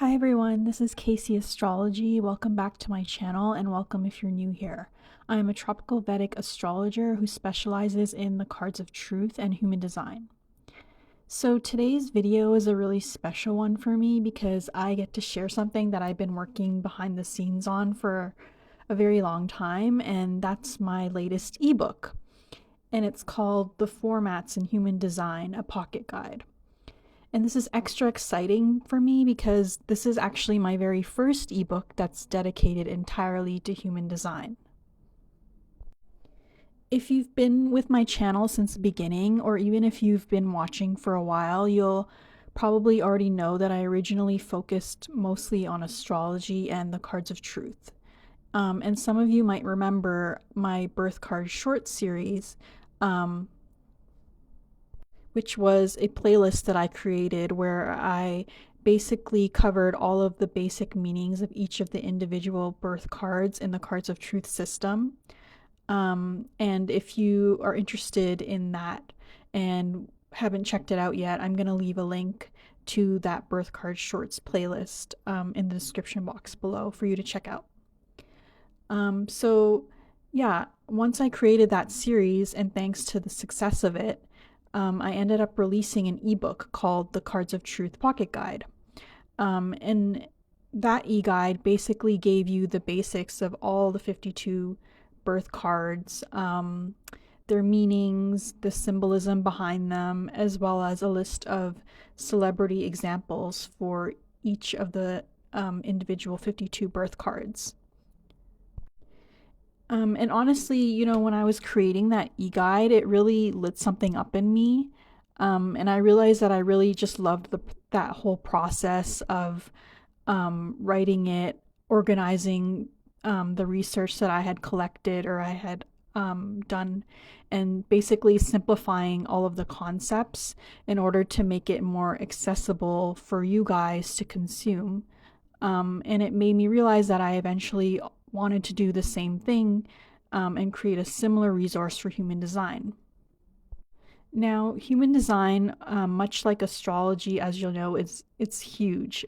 Hi everyone, this is Casey Astrology. Welcome back to my channel and welcome if you're new here. I am a tropical Vedic astrologer who specializes in the cards of truth and human design. So today's video is a really special one for me because I get to share something that I've been working behind the scenes on for a very long time, and that's my latest ebook. And it's called The Formats in Human Design, a Pocket Guide. And this is extra exciting for me because this is actually my very first ebook that's dedicated entirely to human design. If you've been with my channel since the beginning, or even if you've been watching for a while, you'll probably already know that I originally focused mostly on astrology and the cards of truth. And some of you might remember my birth card short series, which was a playlist that I created where I basically covered all of the basic meanings of each of the individual birth cards in the Cards of Truth system. And if you are interested in that and haven't checked it out yet, I'm going to leave a link to that birth card shorts playlist in the description box below for you to check out. So yeah, once I created that series, and thanks to the success of it, I ended up releasing an ebook called The Cards of Truth Pocket Guide. And that e-guide basically gave you the basics of all the 52 birth cards, their meanings, the symbolism behind them, as well as a list of celebrity examples for each of the individual 52 birth cards. And honestly, when I was creating that e-guide, it really lit something up in me. And I realized that I really just loved that whole process of writing it, organizing the research that I had collected or I had done, and basically simplifying all of the concepts in order to make it more accessible for you guys to consume. And it made me realize that I eventually wanted to do the same thing and create a similar resource for human design. Now, human design, much like astrology, as you'll know, it's huge.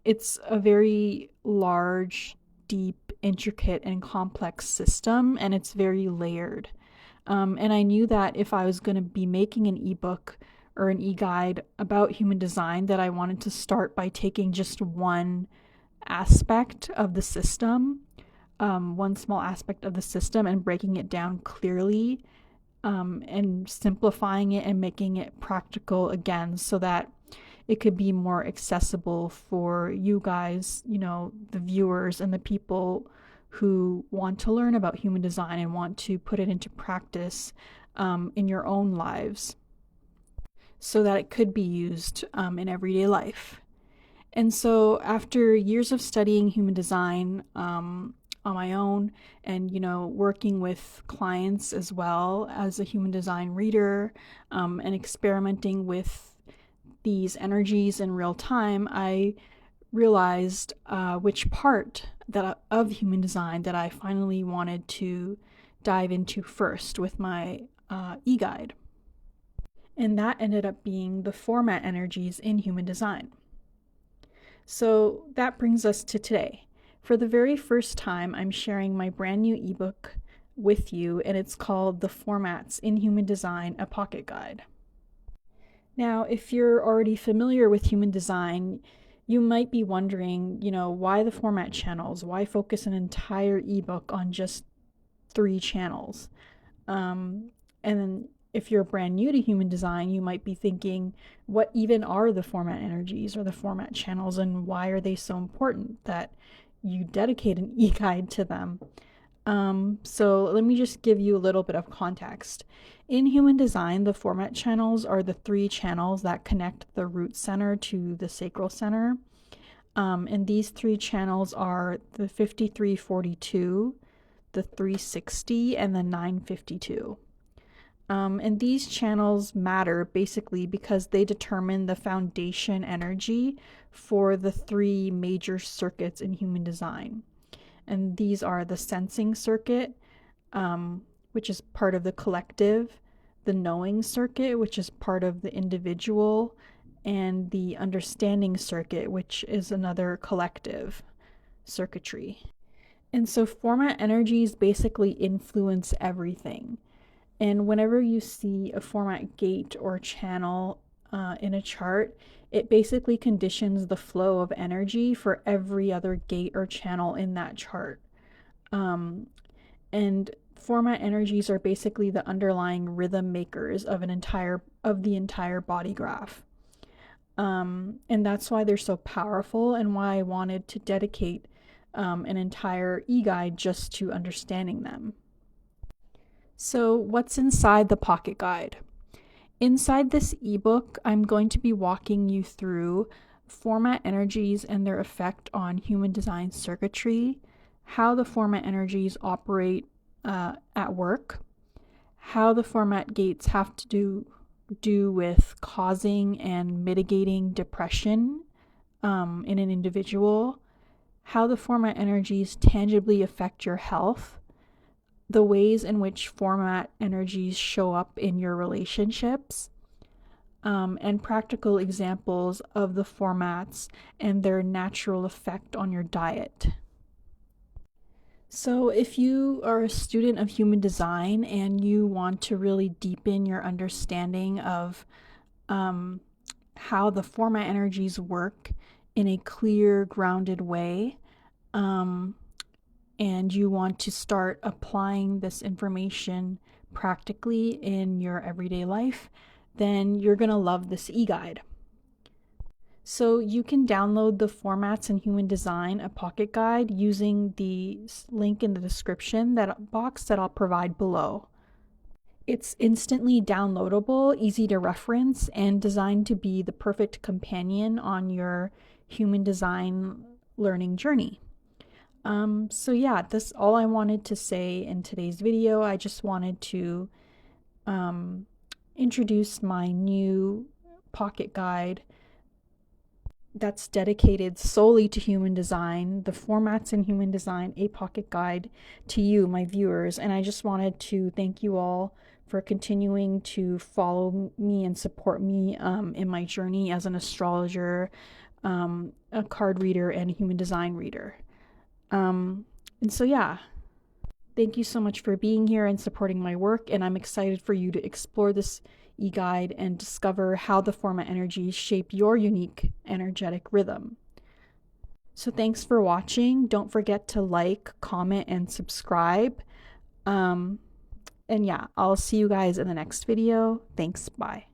It's a very large, deep, intricate, and complex system, and it's very layered. And I knew that if I was going to be making an ebook or an e-guide about human design, that I wanted to start by taking just one aspect of the system, one small aspect of the system, and breaking it down clearly, and simplifying it and making it practical again so that it could be more accessible for you guys, the viewers and the people who want to learn about human design and want to put it into practice in your own lives so that it could be used in everyday life. And so after years of studying human design on my own and, working with clients as well as a human design reader, and experimenting with these energies in real time, I realized which part of human design that I finally wanted to dive into first with my e-guide. And that ended up being the format energies in human design. So that brings us to today. For the very first time, I'm sharing my brand new ebook with you, and it's called The Formats in Human Design, a Pocket Guide. Now, if you're already familiar with human design, you might be wondering, why the format channels? Why focus an entire ebook on just 3 channels? And then if you're brand new to human design, you might be thinking, what even are the format energies or the format channels, and why are they so important that you dedicate an e-guide to them? So let me just give you a little bit of context. In human design, the format channels are the 3 channels that connect the root center to the sacral center. And these 3 channels are the 5342, the 360, and the 952. And these channels matter basically because they determine the foundation energy for the 3 major circuits in human design. And these are the sensing circuit, which is part of the collective, the knowing circuit, which is part of the individual, and the understanding circuit, which is another collective circuitry. And so format energies basically influence everything. And whenever you see a format gate or channel in a chart, it basically conditions the flow of energy for every other gate or channel in that chart. And format energies are basically the underlying rhythm makers of the entire body graph. And that's why they're so powerful, and why I wanted to dedicate an entire e-guide just to understanding them. So, what's inside the pocket guide? Inside this ebook, I'm going to be walking you through format energies and their effect on human design circuitry, how the format energies operate at work, how the format gates have to do with causing and mitigating depression in an individual, how the format energies tangibly affect your health, the ways in which format energies show up in your relationships, and practical examples of the formats and their natural effect on your diet. So, if you are a student of human design and you want to really deepen your understanding of how the format energies work in a clear, grounded way, and you want to start applying this information practically in your everyday life, then you're going to love this e-guide. So you can download the Formats in Human Design, a pocket guide, using the link in the description box that I'll provide below. It's instantly downloadable, easy to reference, and designed to be the perfect companion on your human design learning journey. So yeah, that's all I wanted to say in today's video. I just wanted to introduce my new pocket guide that's dedicated solely to human design, the Formats in Human Design, a pocket guide, to you, my viewers. And I just wanted to thank you all for continuing to follow me and support me in my journey as an astrologer, a card reader, and a human design reader. And so, yeah, thank you so much for being here and supporting my work. And I'm excited for you to explore this e-guide and discover how the format energies shape your unique energetic rhythm. So thanks for watching. Don't forget to like, comment, and subscribe. And yeah, I'll see you guys in the next video. Thanks. Bye.